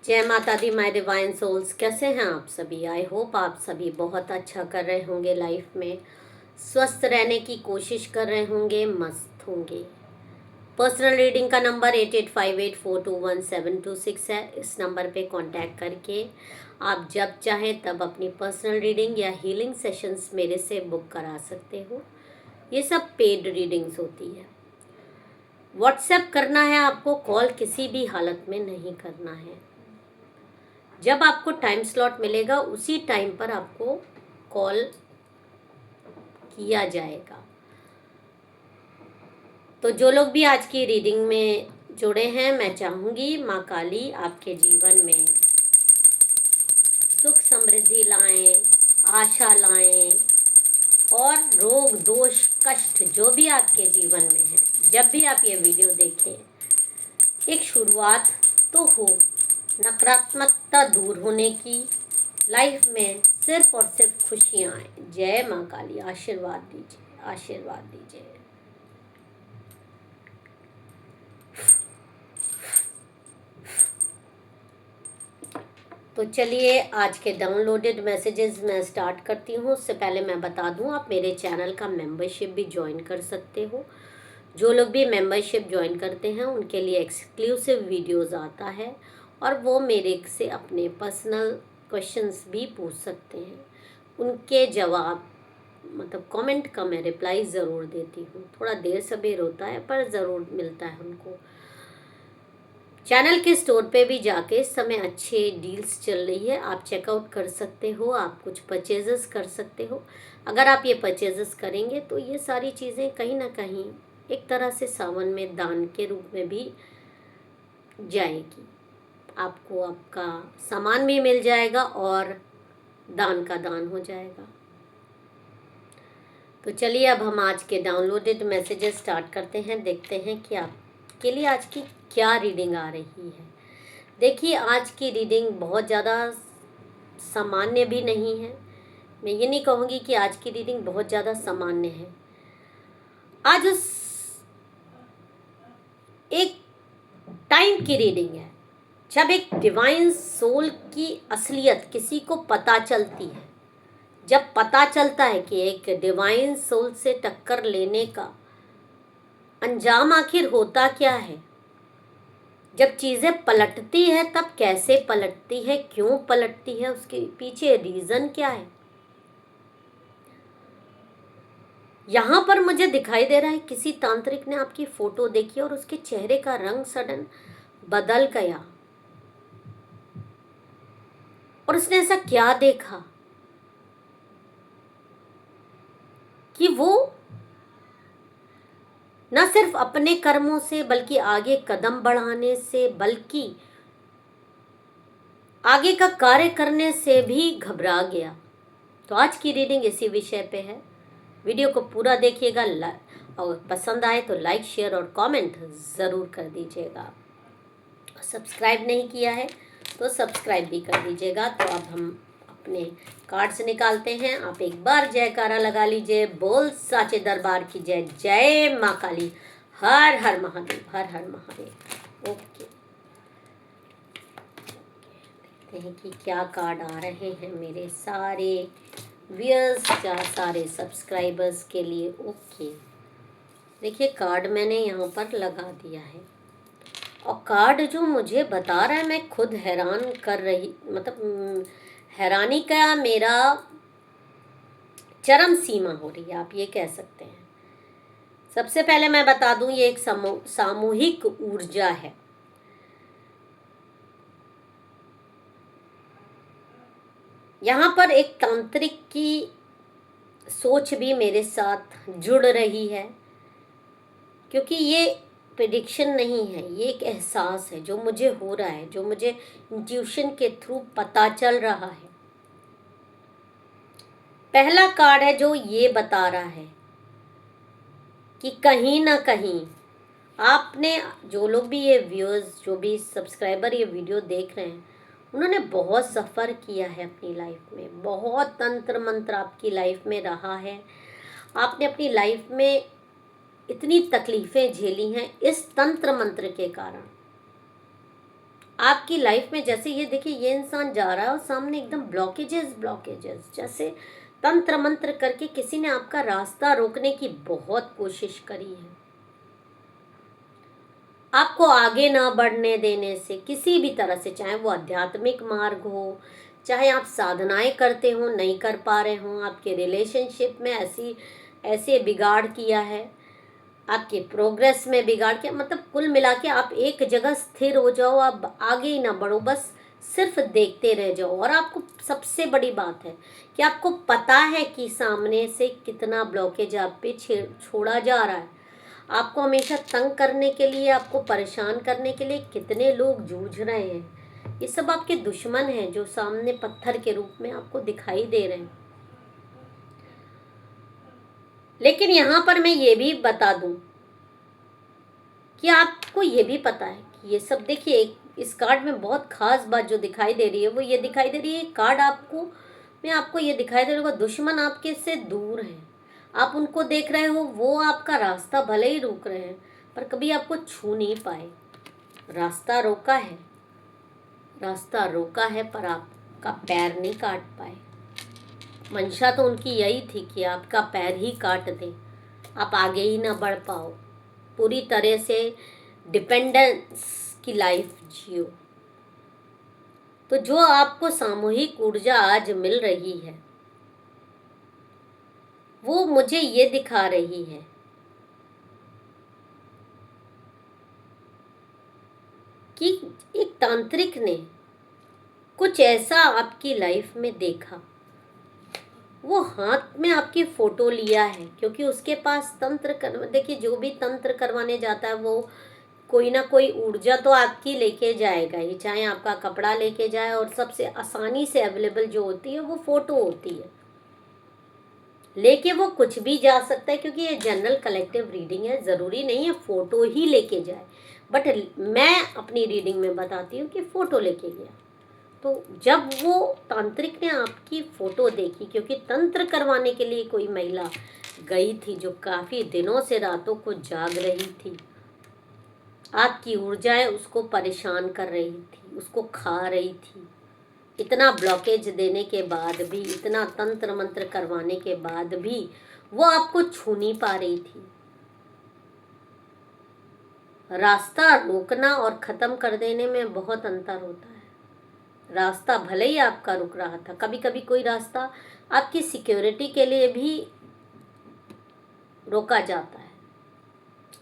जय माता दी my divine souls. कैसे हैं आप सभी? आई होप आप सभी बहुत अच्छा कर रहे होंगे, लाइफ में स्वस्थ रहने की कोशिश कर रहे होंगे, मस्त होंगे। पर्सनल रीडिंग का नंबर 8858421726 है। इस नंबर पे कांटेक्ट करके आप जब चाहें तब अपनी पर्सनल रीडिंग या हीलिंग सेशंस मेरे से बुक करा सकते हो। ये सब पेड रीडिंग्स होती है। व्हाट्सएप करना है आपको, कॉल किसी भी हालत में नहीं करना है। जब आपको टाइम स्लॉट मिलेगा उसी टाइम पर आपको कॉल किया जाएगा। तो जो लोग भी आज की रीडिंग में जुड़े हैं, मैं चाहूँगी माँ काली आपके जीवन में सुख समृद्धि लाएं, आशा लाएं, और रोग दोष कष्ट जो भी आपके जीवन में है, जब भी आप ये वीडियो देखें एक शुरुआत तो हो, नकारात्मकता दूर होने की, लाइफ में सिर्फ और सिर्फ खुशियाँ आए। जय माँ काली, आशीर्वाद दीजिए, आशीर्वाद दीजिए। तो चलिए आज के डाउनलोडेड मैसेजेस मैं स्टार्ट करती हूँ। उससे पहले मैं बता दूँ, आप मेरे चैनल का मेंबरशिप भी ज्वाइन कर सकते हो। जो लोग भी मेंबरशिप ज्वाइन करते हैं उनके लिए एक्सक्लूसिव वीडियोस आता है, और वो मेरे से अपने पर्सनल क्वेश्चंस भी पूछ सकते हैं। उनके जवाब मतलब कमेंट का मैं रिप्लाई ज़रूर देती हूँ। थोड़ा देर सबेर होता है पर ज़रूर मिलता है उनको। चैनल के स्टोर पे भी जाके इस समय अच्छे डील्स चल रही है, आप चेकआउट कर सकते हो, आप कुछ परचेजेस कर सकते हो। अगर आप ये परचेजेस करेंगे तो ये सारी चीज़ें कहीं ना कहीं एक तरह से सावन में दान के रूप में भी जाएगी। आपको आपका सामान भी मिल जाएगा और दान का दान हो जाएगा। तो चलिए अब हम आज के डाउनलोडेड मैसेजेस स्टार्ट करते हैं। देखते हैं कि आपके लिए आज की क्या रीडिंग आ रही है। देखिए आज की रीडिंग बहुत ज़्यादा सामान्य भी नहीं है। मैं ये नहीं कहूँगी कि आज की रीडिंग बहुत ज़्यादा सामान्य है। आज उस एक टाइम की रीडिंग है जब एक डिवाइन सोल की असलियत किसी को पता चलती है। जब पता चलता है कि एक डिवाइन सोल से टक्कर लेने का अंजाम आखिर होता क्या है, जब चीज़ें पलटती है तब कैसे पलटती है, क्यों पलटती है, उसके पीछे रीज़न क्या है। यहाँ पर मुझे दिखाई दे रहा है किसी तांत्रिक ने आपकी फ़ोटो देखी और उसके चेहरे का रंग सडन बदल गया, और उसने ऐसा क्या देखा कि वो न सिर्फ अपने कर्मों से बल्कि आगे कदम बढ़ाने से, बल्कि आगे का कार्य करने से भी घबरा गया। तो आज की रीडिंग इसी विषय पे है। वीडियो को पूरा देखिएगा, और पसंद आए तो लाइक शेयर और कमेंट ज़रूर कर दीजिएगा। सब्सक्राइब नहीं किया है तो सब्सक्राइब भी कर दीजिएगा। तो अब हम अपने कार्ड्स निकालते हैं। आप एक बार जयकारा लगा लीजिए, बोल साचे दरबार की जय। जय माँ काली, हर हर महादेव, हर हर महादेव। ओके, देखते हैं कि क्या कार्ड आ रहे हैं मेरे सारे व्यूअर्स या सारे सब्सक्राइबर्स के लिए। ओके, देखिए कार्ड मैंने यहाँ पर लगा दिया है, और कार्ड जो मुझे बता रहा है मैं खुद हैरान कर रही, मतलब हैरानी का मेरा चरम सीमा हो रही है, आप ये कह सकते हैं। सबसे पहले मैं बता दूं ये एक सामूहिक ऊर्जा है। यहाँ पर एक तांत्रिक की सोच भी मेरे साथ जुड़ रही है, क्योंकि ये प्रेडिक्शन नहीं है, ये एक एहसास है जो मुझे हो रहा है, जो मुझे इंट्यूशन के थ्रू पता चल रहा है। पहला कार्ड है जो ये बता रहा है कि कहीं ना कहीं आपने, जो लोग भी ये व्यूअर्स, जो भी सब्सक्राइबर ये वीडियो देख रहे हैं, उन्होंने बहुत सफ़र किया है अपनी लाइफ में, बहुत तंत्र मंत्र आपकी लाइफ में रहा है। आपने अपनी लाइफ में इतनी तकलीफ़ें झेली हैं इस तंत्र मंत्र के कारण। आपकी लाइफ में जैसे ये देखिए, ये इंसान जा रहा है और सामने एकदम ब्लॉकेजेस ब्लॉकेजेस, जैसे तंत्र मंत्र करके किसी ने आपका रास्ता रोकने की बहुत कोशिश करी है, आपको आगे ना बढ़ने देने से किसी भी तरह से, चाहे वो आध्यात्मिक मार्ग हो, चाहे आप साधनाएं करते हो नहीं कर पा रहे हो, आपके रिलेशनशिप में ऐसी ऐसे बिगाड़ किया है, आपके प्रोग्रेस में बिगाड़ किया, मतलब कुल मिला के आप एक जगह स्थिर हो जाओ, आप आगे ही ना बढ़ो, बस सिर्फ देखते रह जाओ। और आपको सबसे बड़ी बात है कि आपको पता है कि सामने से कितना ब्लॉकेज आप पे छोड़ा जा रहा है, आपको हमेशा तंग करने के लिए, आपको परेशान करने के लिए कितने लोग जूझ रहे हैं। ये सब आपके दुश्मन हैं जो सामने पत्थर के रूप में आपको दिखाई दे रहे हैं। लेकिन यहाँ पर मैं ये भी बता दूं कि आपको ये भी पता है कि ये सब, देखिए इस कार्ड में बहुत खास बात जो दिखाई दे रही है वो ये दिखाई दे रही है, कार्ड आपको में आपको ये दिखाई दे रहा होगा, दुश्मन आपके से दूर है, आप उनको देख रहे हो, वो आपका रास्ता भले ही रोक रहे हैं पर कभी आपको छू नहीं पाए। रास्ता रोका है, रास्ता रोका है पर आपका पैर नहीं काट पाए। मंशा तो उनकी यही थी कि आपका पैर ही काट दे, आप आगे ही ना बढ़ पाओ, पूरी तरह से डिपेंडेंस की लाइफ जियो। तो जो आपको सामूहिक ऊर्जा आज मिल रही है वो मुझे ये दिखा रही है कि एक तांत्रिक ने कुछ ऐसा आपकी लाइफ में देखा, वो हाथ में आपकी फोटो लिया है, क्योंकि उसके पास तंत्र कर, देखिए जो भी तंत्र करवाने जाता है वो कोई ना कोई ऊर्जा तो आपकी लेके जाएगा ही, चाहे आपका कपड़ा लेके जाए, और सबसे आसानी से अवेलेबल जो होती है वो फोटो होती है, लेके वो कुछ भी जा सकता है, क्योंकि ये जनरल कलेक्टिव रीडिंग है, ज़रूरी नहीं है फ़ोटो ही लेके जाए, बट मैं अपनी रीडिंग में बताती हूँ कि फ़ोटो लेके गया। तो जब वो तांत्रिक ने आपकी फ़ोटो देखी, क्योंकि तंत्र करवाने के लिए कोई महिला गई थी जो काफ़ी दिनों से रातों को जाग रही थी, आपकी ऊर्जाएं उसको परेशान कर रही थी, उसको खा रही थी, इतना ब्लॉकेज देने के बाद भी, इतना तंत्र मंत्र करवाने के बाद भी वो आपको छू नहीं पा रही थी। रास्ता रोकना और ख़त्म कर देने में बहुत अंतर होता है। रास्ता भले ही आपका रुक रहा था, कभी कभी कोई रास्ता आपकी सिक्योरिटी के लिए भी रोका जाता है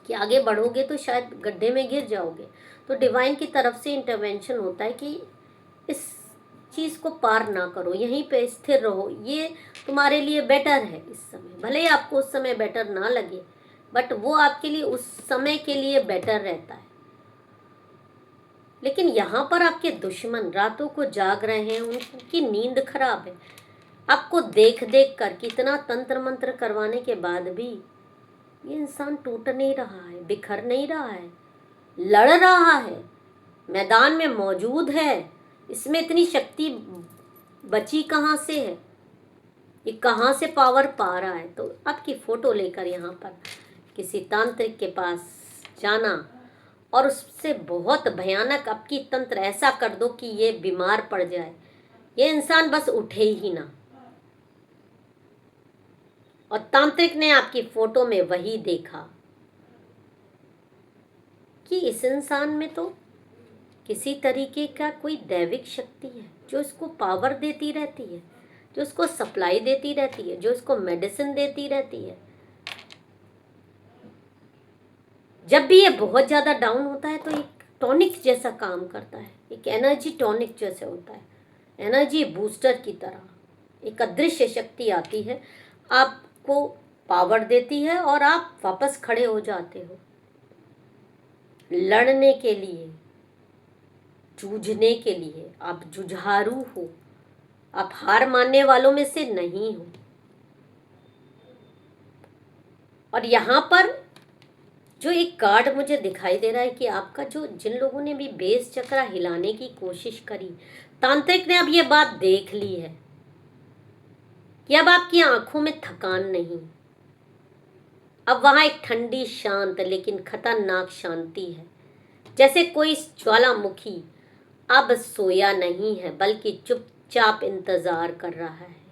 कि आगे बढ़ोगे तो शायद गड्ढे में गिर जाओगे, तो डिवाइन की तरफ से इंटरवेंशन होता है कि इस चीज़ को पार ना करो, यहीं पे स्थिर रहो, ये तुम्हारे लिए बेटर है इस समय, भले ही आपको उस समय बेटर ना लगे बट वो आपके लिए उस समय के लिए बेटर रहता है। लेकिन यहाँ पर आपके दुश्मन रातों को जाग रहे हैं, उनकी नींद खराब है, आपको देख देख कर कितना तंत्र मंत्र करवाने के बाद भी ये इंसान टूट नहीं रहा है, बिखर नहीं रहा है, लड़ रहा है, मैदान में मौजूद है। इसमें इतनी शक्ति बची कहाँ से है, ये कहाँ से पावर पा रहा है? तो आपकी फ़ोटो लेकर यहाँ पर किसी तांत्रिक के पास जाना और उससे बहुत भयानक आपकी तंत्र ऐसा कर दो कि ये बीमार पड़ जाए, ये इंसान बस उठे ही ना। और तांत्रिक ने आपकी फ़ोटो में वही देखा कि इस इंसान में तो किसी तरीके का कोई दैविक शक्ति है जो इसको पावर देती रहती है, जो इसको सप्लाई देती रहती है, जो इसको मेडिसिन देती रहती है। जब भी ये बहुत ज़्यादा डाउन होता है तो एक टॉनिक जैसा काम करता है, एक एनर्जी टॉनिक जैसे होता है, एनर्जी बूस्टर की तरह एक अदृश्य शक्ति आती है, आपको पावर देती है और आप वापस खड़े हो जाते हो लड़ने के लिए, जूझने के लिए। आप जुझारू हो, आप हार मानने वालों में से नहीं हो। और यहाँ पर जो एक कार्ड मुझे दिखाई दे रहा है कि आपका जो, जिन लोगों ने भी बेस चक्रा हिलाने की कोशिश करी, तांत्रिक ने अब ये बात देख ली है कि अब आपकी आंखों में थकान नहीं, अब वहाँ एक ठंडी शांत लेकिन खतरनाक शांति है, जैसे कोई ज्वालामुखी अब सोया नहीं है बल्कि चुपचाप इंतजार कर रहा है।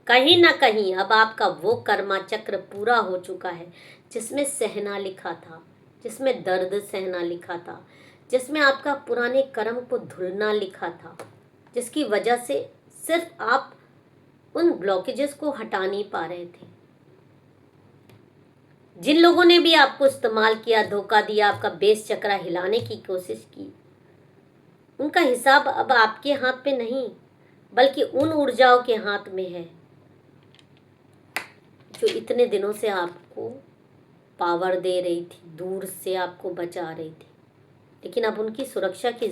कहीं ना कहीं अब आपका वो कर्मा चक्र पूरा हो चुका है जिसमें सहना लिखा था, जिसमें दर्द सहना लिखा था, जिसमें आपका पुराने कर्म को धुलना लिखा था, जिसकी वजह से सिर्फ आप उन ब्लॉकेजेस को हटा नहीं पा रहे थे। जिन लोगों ने भी आपको इस्तेमाल किया, धोखा दिया, आपका बेस चक्रा हिलाने की कोशिश की, उनका हिसाब अब आपके हाथ में नहीं बल्कि उन ऊर्जाओं के हाथ में है जो इतने दिनों से आपको पावर दे रही थी, दूर से आपको बचा रही थी। लेकिन अब उनकी सुरक्षा की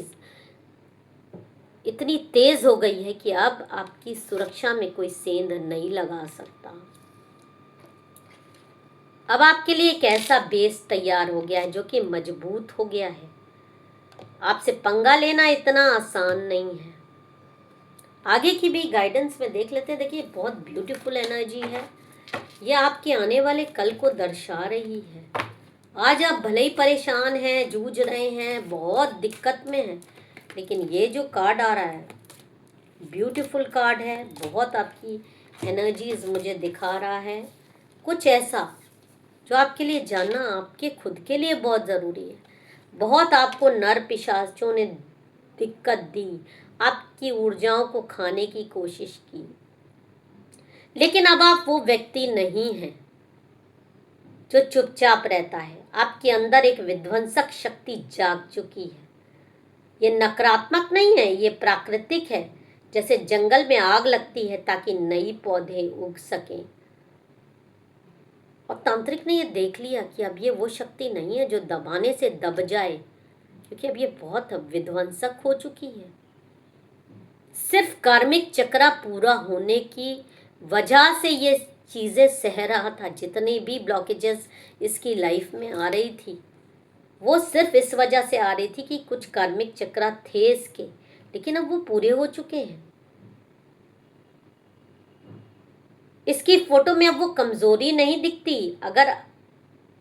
इतनी तेज हो गई है कि अब आपकी सुरक्षा में कोई सेंध नहीं लगा सकता। अब आपके लिए एक ऐसा बेस तैयार हो गया है जो कि मजबूत हो गया है। आपसे पंगा लेना इतना आसान नहीं है। आगे की भी गाइडेंस में देख लेते हैं। देखिए, बहुत ब्यूटीफुल एनर्जी है, ये आपके आने वाले कल को दर्शा रही है। आज आप भले ही परेशान हैं, जूझ रहे हैं, बहुत दिक्कत में हैं, लेकिन ये जो कार्ड आ रहा है ब्यूटीफुल कार्ड है। बहुत आपकी एनर्जीज मुझे दिखा रहा है कुछ ऐसा जो आपके लिए जानना आपके खुद के लिए बहुत ज़रूरी है। बहुत आपको नर पिशाचों ने दिक्कत दी, आपकी ऊर्जाओं को खाने की कोशिश की, लेकिन अब आप वो व्यक्ति नहीं हैं जो चुपचाप रहता है। आपके अंदर एक विध्वंसक शक्ति जाग चुकी है। ये नकारात्मक नहीं है, ये प्राकृतिक है। जैसे जंगल में आग लगती है ताकि नई पौधे उग सकें। और तांत्रिक ने ये देख लिया कि अब ये वो शक्ति नहीं है जो दबाने से दब जाए, क्योंकि अब ये बहुत विध्वंसक हो चुकी है। सिर्फ कार्मिक चक्र पूरा होने की वजह से ये चीज़ें सह रहा था। जितनी भी ब्लॉकेजेस इसकी लाइफ में आ रही थी वो सिर्फ इस वजह से आ रही थी कि कुछ कार्मिक चक्र थे इसके, लेकिन अब वो पूरे हो चुके हैं। इसकी फोटो में अब वो कमजोरी नहीं दिखती। अगर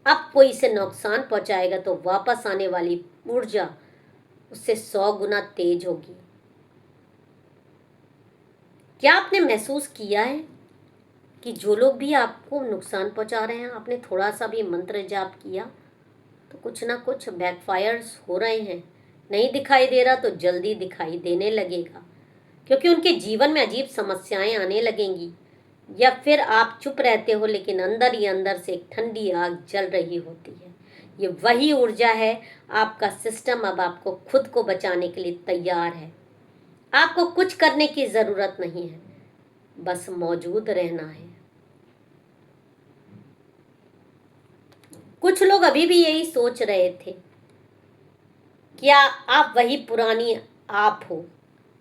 अब कोई इसे नुकसान पहुंचाएगा तो वापस आने वाली ऊर्जा उससे 100 गुना तेज होगी। क्या आपने महसूस किया है कि जो लोग भी आपको नुकसान पहुंचा रहे हैं, आपने थोड़ा सा भी मंत्र जाप किया तो कुछ ना कुछ बैकफायर्स हो रहे हैं। नहीं दिखाई दे रहा तो जल्दी दिखाई देने लगेगा, क्योंकि उनके जीवन में अजीब समस्याएं आने लगेंगी। या फिर आप चुप रहते हो लेकिन अंदर ही अंदर से एक ठंडी आग जल रही होती है। ये वही ऊर्जा है। आपका सिस्टम अब आपको खुद को बचाने के लिए तैयार है। आपको कुछ करने की ज़रूरत नहीं है, बस मौजूद रहना है। कुछ लोग अभी भी यही सोच रहे थे, क्या आप वही पुरानी आप हो,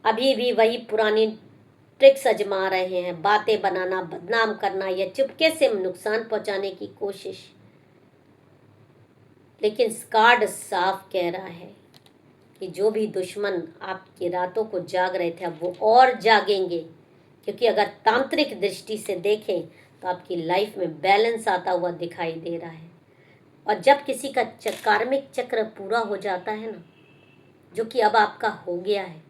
अभी भी वही पुरानी ट्रिक्स आजमा रहे हैं, बातें बनाना, बदनाम करना या चुपके से नुकसान पहुंचाने की कोशिश। लेकिन कार्ड साफ कह रहा है कि जो भी दुश्मन आपकी रातों को जाग रहे थे अब वो और जागेंगे, क्योंकि अगर तांत्रिक दृष्टि से देखें तो आपकी लाइफ में बैलेंस आता हुआ दिखाई दे रहा है। और जब किसी का कार्मिक चक्र पूरा हो जाता है ना, जो कि अब आपका हो गया है,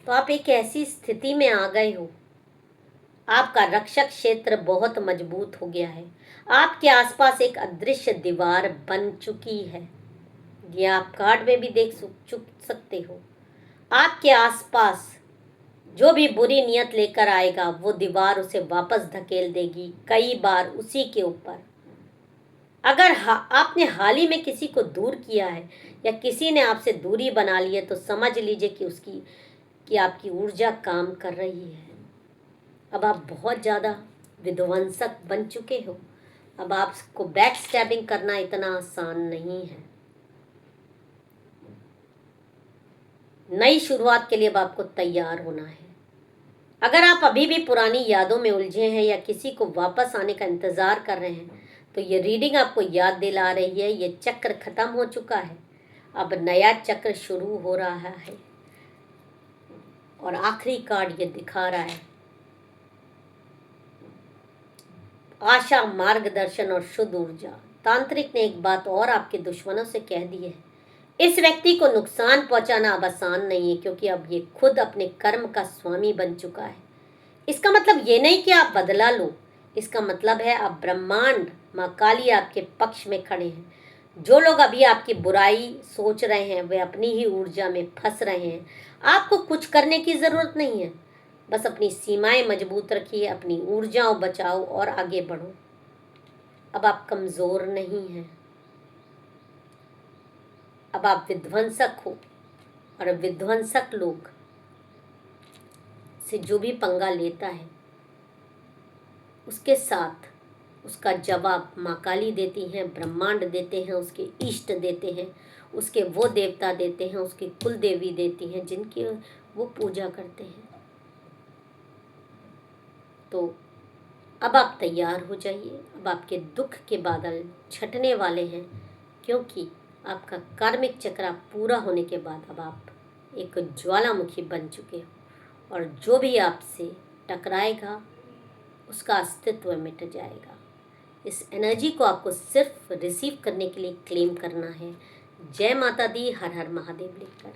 तो आप एक ऐसी स्थिति में आ गए हो, आपका रक्षक क्षेत्र बहुत मजबूत हो गया है। आपके आसपास एक अदृश्य दीवार बन चुकी है। ये आप कार्ड में भी देख सकते हो। आपके आसपास जो भी बुरी नियत लेकर आएगा वो दीवार उसे वापस धकेल देगी, कई बार उसी के ऊपर। अगर आपने हाल ही में किसी को दूर किया है या किसी ने आपसे दूरी बना ली है तो समझ लीजिए कि आपकी ऊर्जा काम कर रही है। अब आप बहुत ज़्यादा विध्वंसक बन चुके हो। अब आपको बैक स्टैबिंग करना इतना आसान नहीं है। नई शुरुआत के लिए अब आपको तैयार होना है। अगर आप अभी भी पुरानी यादों में उलझे हैं या किसी को वापस आने का इंतज़ार कर रहे हैं तो ये रीडिंग आपको याद दिला रही है ये चक्र खत्म हो चुका है, अब नया चक्र शुरू हो रहा है। और आखिरी कार्ड ये दिखा रहा है आशा, मार्गदर्शन और शुद्ध ऊर्जा। तांत्रिक ने एक बात और आपके दुश्मनों से कह दी है इस व्यक्ति को नुकसान पहुंचाना अब आसान नहीं है, क्योंकि अब ये खुद अपने कर्म का स्वामी बन चुका है। इसका मतलब ये नहीं कि आप बदला लो, इसका मतलब है अब ब्रह्मांड माँ काली आपके पक्ष में खड़े हैं। जो लोग अभी आपकी बुराई सोच रहे हैं वे अपनी ही ऊर्जा में फंस रहे हैं। आपको कुछ करने की ज़रूरत नहीं है, बस अपनी सीमाएं मजबूत रखिए, अपनी ऊर्जाओं बचाओ और आगे बढ़ो। अब आप कमज़ोर नहीं हैं, अब आप विध्वंसक हो। और विध्वंसक लोग से जो भी पंगा लेता है उसके साथ उसका जवाब माँ काली देती हैं, ब्रह्मांड देते हैं, उसके इष्ट देते हैं, उसके वो देवता देते हैं, उसकी कुल देवी देती हैं जिनकी वो पूजा करते हैं। तो अब आप तैयार हो जाइए, अब आपके दुख के बादल छटने वाले हैं, क्योंकि आपका कार्मिक चक्र पूरा होने के बाद अब आप एक ज्वालामुखी बन चुके हो, और जो भी आपसे टकराएगा उसका अस्तित्व मिट जाएगा। इस एनर्जी को आपको सिर्फ रिसीव करने के लिए क्लेम करना है। जय माता दी, हर हर महादेव लिखकर।